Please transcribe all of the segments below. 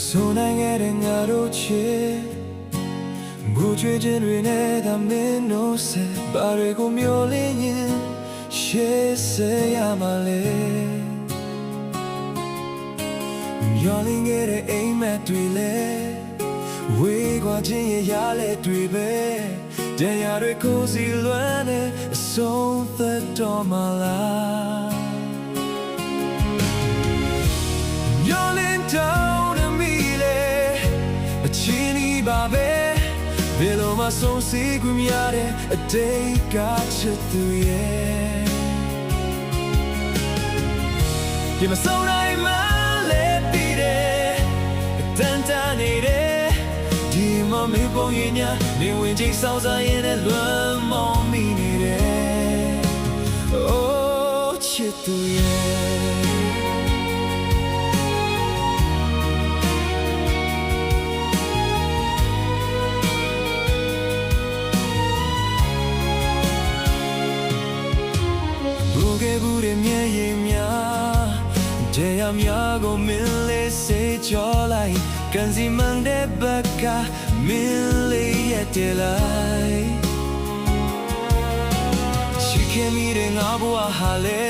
ဆိုနိုင်ခဲ့တဲ့ငါတို့ချစ်ဘူချွေခြင်းတွေနဲ့သာမင်းတို့ဆက်ဘာတွေကိုမျောလင်းရင်ရှေ့ဆက်ရမှာလေမျောလင်းခဲ့တဲ့အိမ်မက်တွေလေဝေးကွာခြင်းရဲ့ရလဲတွေပဲတရားတွေကိုစီလွမ်းနေအဆုံးသက်တော်မှာလားမျောလင်းတောင်းနေမိလေအချင်းဒီပါပဲဘယ်လိုမှဆုံးစီခွင့်မရတဲ့အတိတ်ကချစ်သူရဲ့ဒီမဆုံးနိုင်မှလည်းပြီးတယ်အတန်တန်နေတယ်ဒီမမေးပုံရင်ညာနေဝင်ချိန်ဆောင်စားရင်လည်းလွမ်းမောင်းမိနေတယ် Oh ချစ်သူရဲ့ဘူးတဲ့မျက်ရည်များတရားများကိုမင်းလေးစေချောလိုက်ကန်စီမန်တဲ့ဘက်ကမင်းလေးရဲ့တဲလိုက်ချစ်ခင်မိတဲ့ငါဘဝဟာလေ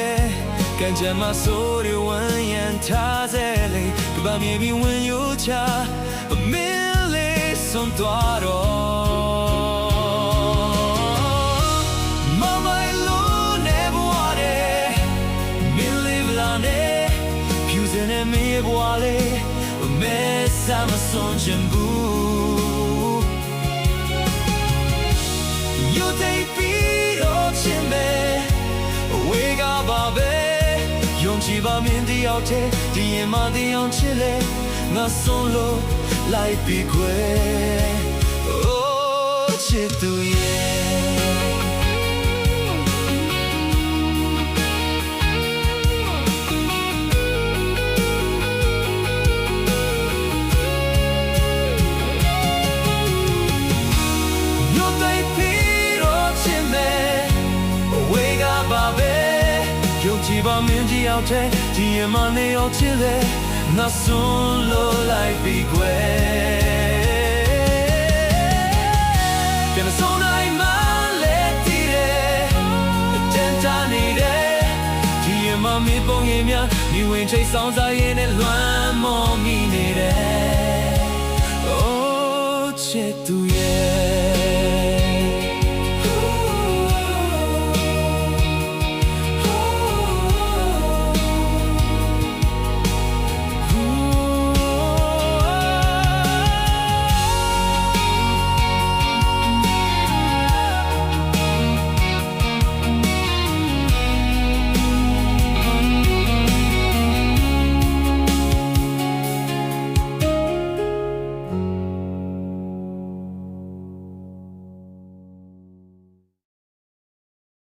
ကန်ကြမ်းမဆိုးရဝမ်းရန်ထားစေလေကဘာမြေပြီးဝင်ယူချမင်းလေးစွန်သွားတော့I'm a son jambu You take me up chimbe Wake up babe Yong chi ba min di out te Di ma di on chile Na solo like be kwe Oh chitu yeahဒီပါမင်းကြီးအောင်တဲ့ဒီမနေအောင်ချစ်လေငါစွန်လို့လိုက်ပြီးကွယ်ပြန်ဆုံးနိုင်မှလည်းတည်တယ်အတန်တာနေတယ်ဒီမမင်းပုံရင်များဒီဝင်ချိတ်ဆောင်စား